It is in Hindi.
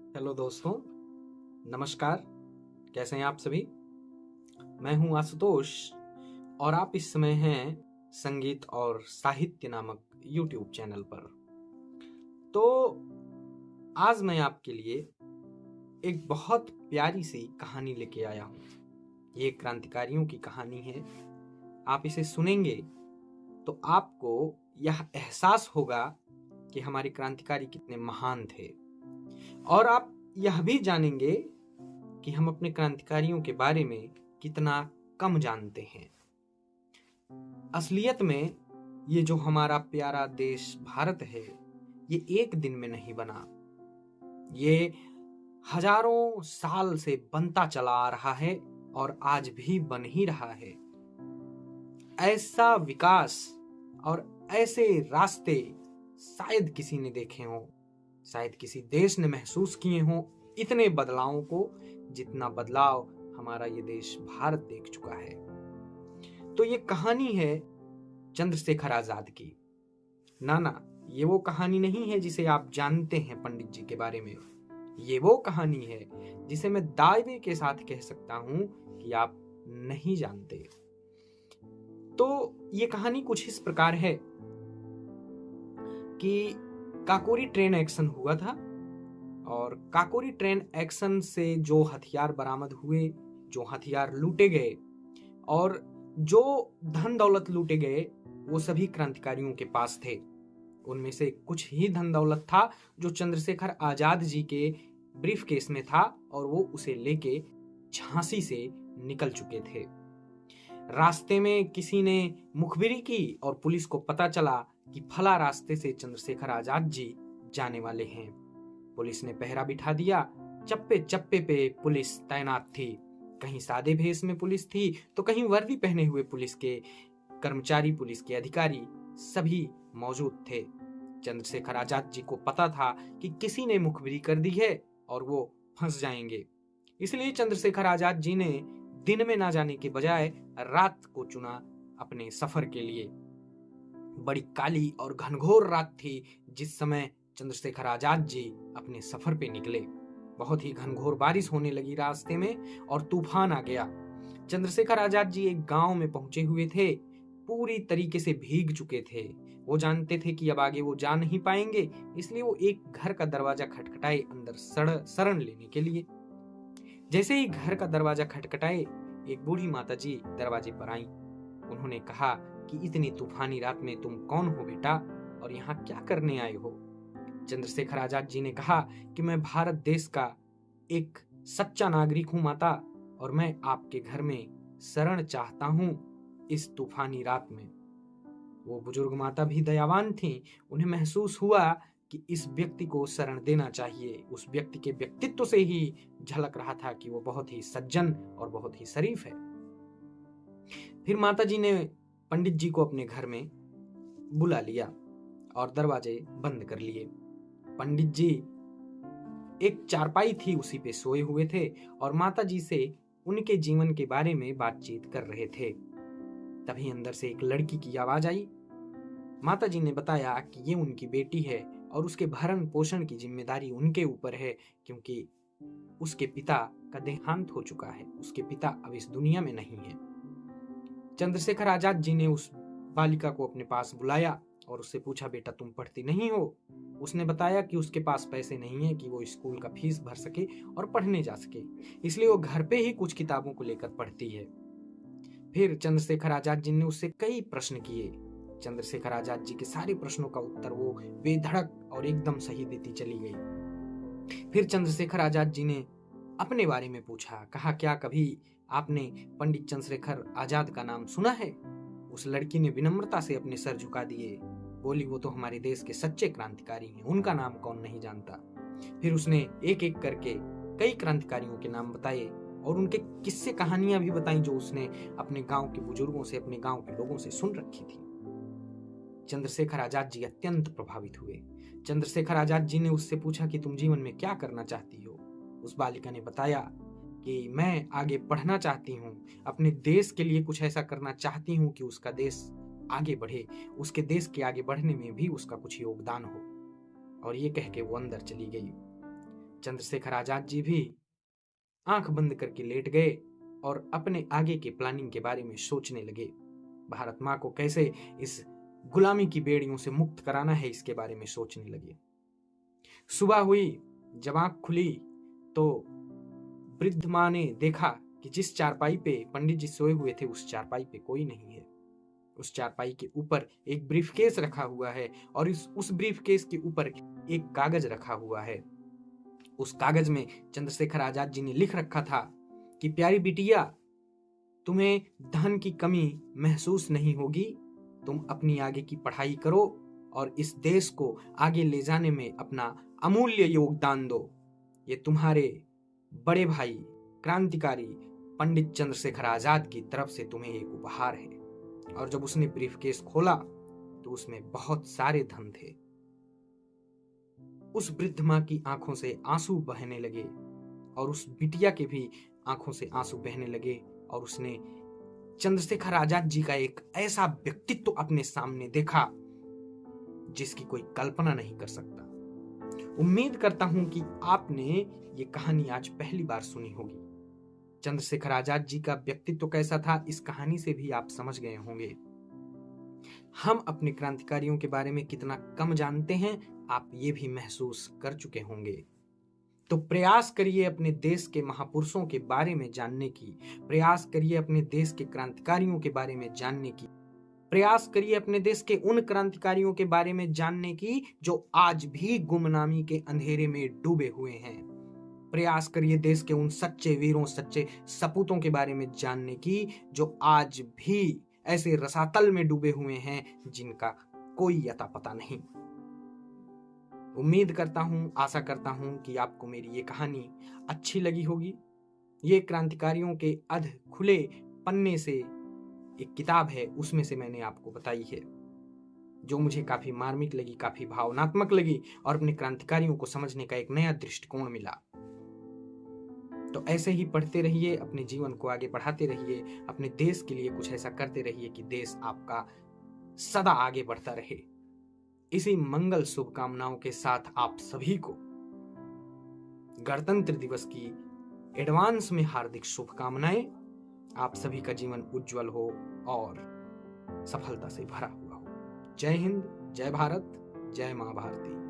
हेलो दोस्तों, नमस्कार। कैसे हैं आप सभी? मैं हूं आशुतोष और आप इस समय हैं संगीत और साहित्य नामक YouTube चैनल पर। तो आज मैं आपके लिए एक बहुत प्यारी सी कहानी लेके आया हूं। ये क्रांतिकारियों की कहानी है। आप इसे सुनेंगे तो आपको यह एहसास होगा कि हमारे क्रांतिकारी कितने महान थे, और आप यह भी जानेंगे कि हम अपने क्रांतिकारियों के बारे में कितना कम जानते हैं। असलियत में ये जो हमारा प्यारा देश भारत है, ये एक दिन में नहीं बना। ये हजारों साल से बनता चला आ रहा है और आज भी बन ही रहा है। ऐसा विकास और ऐसे रास्ते शायद किसी ने देखे हों, शायद किसी देश ने महसूस किए हों इतने बदलावों को, जितना बदलाव हमारा ये देश भारत देख चुका है। तो ये कहानी है चंद्रशेखर आजाद की। ना, ये वो कहानी नहीं है जिसे आप जानते हैं पंडित जी के बारे में। ये वो कहानी है जिसे मैं दावे के साथ कह सकता हूं कि आप नहीं जानते। तो ये कहानी कुछ इस प्रकार है कि काकोरी ट्रेन एक्शन हुआ था, और काकोरी ट्रेन एक्शन से जो हथियार बरामद हुए, जो हथियार लूटे गए और जो धन दौलत लूटे गए, वो सभी क्रांतिकारियों के पास थे। उनमें से कुछ ही धन दौलत था जो चंद्रशेखर आजाद जी के ब्रीफ केस में था, और वो उसे लेके झांसी से निकल चुके थे। रास्ते में किसी ने मुखबिरी की और पुलिस को पता चला कि फला रास्ते से चंद्रशेखर आजाद जी जाने वाले हैं। पुलिस ने पहरा बिठा दिया। चप्पे चप्पे पे पुलिस तैनात थी। कहीं सादे भेष में पुलिस थी तो कहीं वर्दी पहने हुए पुलिस के कर्मचारी, पुलिस के अधिकारी सभी मौजूद थे। चंद्रशेखर आजाद जी को पता था कि किसी ने मुखबिरी कर दी है और वो फंस जाएंगे। इसलिए चंद्रशेखर आजाद जी ने दिन में ना जाने के बजाय रात को चुना अपने सफर के लिए। बड़ी काली और घनघोर रात थी जिस समय चंद्रशेखर आजाद जी अपने सफर पे निकले। बहुत ही घनघोर बारिश होने लगी रास्ते में और तूफान आ गया। चंद्रशेखर आजाद जी एक गांव में पहुंचे हुए थे। पूरी तरीके से भीग चुके थे। वो जानते थे कि अब आगे वो जा नहीं पाएंगे, इसलिए वो एक घर का दरवाजा खटखटाए अंदर शरण लेने के लिए। जैसे ही घर का दरवाजा खटखटाए, एक बूढ़ी माताजी दरवाजे पर आई। उन्होंने कहा कि इतनी तूफानी रात में तुम कौन हो बेटा, और यहाँ क्या करने आए हो? चंद्रशेखर आजाद जी ने कहा कि मैं भारत देश का एक सच्चा नागरिक हूं माता, और मैं आपके घर में शरण चाहता हूं इस तूफानी रात में। वो बुजुर्ग माता भी दयावान थी। उन्हें महसूस हुआ कि इस व्यक्ति को शरण देना चाहिए। उस व्यक्ति के व्यक्तित्व से ही झलक रहा था कि वो बहुत ही सज्जन और बहुत ही शरीफ है। फिर माताजी ने पंडित जी को अपने घर में बुला लिया और दरवाजे बंद कर लिए। पंडित जी एक चारपाई थी, उसी पे सोए हुए थे और माताजी से उनके जीवन के बारे में बातचीत कर रहे थे। तभी अंदर से एक लड़की की आवाज आई। माताजी ने बताया कि ये उनकी बेटी है और उसके भरण पोषण की जिम्मेदारी उनके ऊपर है, क्योंकि उसके पिता का देहांत हो चुका है। उसके पिता अब इस दुनिया में नहीं है। चंद्रशेखर आजाद जी ने उस बालिका को अपने पास बुलाया और उससे पूछा, बेटा तुम पढ़ती नहीं हो? उसने बताया कि उसके पास पैसे नहीं है कि वो स्कूल का फीस भर सके और पढ़ने जा सके, इसलिए वो घर पे ही कुछ किताबों को लेकर पढ़ती है। फिर चंद्रशेखर आजाद जी ने उससे कई प्रश्न किए। चंद्रशेखर आजाद जी के सारे प्रश्नों का उत्तर वो बेधड़क और एकदम सही देती चली गई। फिर चंद्रशेखर आजाद जी ने अपने बारे में पूछा। कहा, क्या कभी आपने पंडित चंद्रशेखर आजाद का नाम सुना है? उस लड़की ने विनम्रता से अपने सर झुका दिए। बोली, वो तो हमारे देश के सच्चे क्रांतिकारी हैं, उनका नाम कौन नहीं जानता। फिर उसने एक एक करके कई क्रांतिकारियों के नाम बताए और उनके किस्से कहानियां भी बताई जो उसने अपने गांव के बुजुर्गों से, अपने गांव के लोगों से सुन रखी थी। चंद्रशेखर आजाद जी अत्यंत प्रभावित हुए। चंद्रशेखर आजाद जी ने उससे पूछा कि तुम जीवन में क्या करना चाहती हो? उस बालिका ने बताया कि मैं आगे पढ़ना चाहती हूँ, अपने देश के लिए कुछ ऐसा करना चाहती हूँ कि उसका देश आगे बढ़े, उसके देश के आगे बढ़ने में भी उसका कुछ योगदान हो। और ये कह के वो अंदर चली गई। चंद्रशेखर आजाद जी भी आंख बंद करके लेट गए और अपने आगे के प्लानिंग के बारे में सोचने लगे। भारत माँ को कैसे इस गुलामी की बेड़ियों से मुक्त कराना है, इसके बारे में सोचने लगे। सुबह हुई, जब आंख खुली तो वृद्ध माँ ने देखा कि जिस चारपाई पे पंडित जी सोए हुए थे उस चारपाई पे कोई नहीं है। उस चारपाई के ऊपर एक ब्रीफकेस रखा हुआ है और उस ब्रीफकेस के ऊपर एक कागज रखा हुआ है। उस कागज में चंद्रशेखर आजाद जी ने लिख रखा था कि प्यारी बिटिया, तुम्हें धन की कमी महसूस नहीं होगी, तुम अपनी आगे की पढ़ाई करो और इस देश को आगे ले जाने में अपना अमूल्य योगदान दो। ये तुम्हारे बड़े भाई क्रांतिकारी पंडित चंद्रशेखर आजाद की तरफ से तुम्हें एक उपहार है। और जब उसने ब्रीफकेस खोला तो उसमें बहुत सारे धन थे। उस वृद्ध मां की आंखों से आंसू बहने लगे और उस बिटिया के भी आंखों से आंसू बहने लगे और उसने चंद्रशेखर आजाद जी का एक ऐसा व्यक्तित्व अपने सामने देखा जिसकी कोई कल्पना नहीं कर सकता। उम्मीद करता हूं कि आपने ये कहानी आज पहली बार सुनी होगी। चंद्रशेखर आजाद जी का व्यक्तित्व कैसा था, इस कहानी से भी आप समझ गए होंगे। हम अपने क्रांतिकारियों के बारे में कितना कम जानते हैं, आप ये भी महसूस कर चुके होंगे। तो प्रयास करिए अपने देश के महापुरुषों के बारे में जानने की, प्रयास करिए अपने देश के क्रांतिकारियों के बारे में जानने की, प्रयास करिए अपने देश के उन क्रांतिकारियों के बारे में जानने की जो आज भी गुमनामी के अंधेरे में डूबे हुए हैं। प्रयास करिए देश के उन सच्चे वीरों, सच्चे सपूतों के बारे में जानने की जो आज भी ऐसे रसातल में डूबे हुए हैं जिनका कोई अता पता नहीं। उम्मीद करता हूं, आशा करता हूं कि आपको मेरी ये कहानी अच्छी लगी होगी। ये क्रांतिकारियों के अध खुले पन्ने से एक किताब है, उसमें से मैंने आपको बताई है, जो मुझे काफी मार्मिक लगी, काफी भावनात्मक लगी और अपने क्रांतिकारियों को समझने का एक नया दृष्टिकोण मिला। तो ऐसे ही पढ़ते रहिए, अपने जीवन को आगे बढ़ाते रहिए, अपने देश के लिए कुछ ऐसा करते रहिए कि देश आपका सदा आगे बढ़ता रहे। इसी मंगल शुभकामनाओं के साथ आप सभी को गणतंत्र दिवस की एडवांस में हार्दिक शुभकामनाएं। आप सभी का जीवन उज्जवल हो और सफलता से भरा हुआ हो। जय हिंद, जय भारत, जय मां भारती।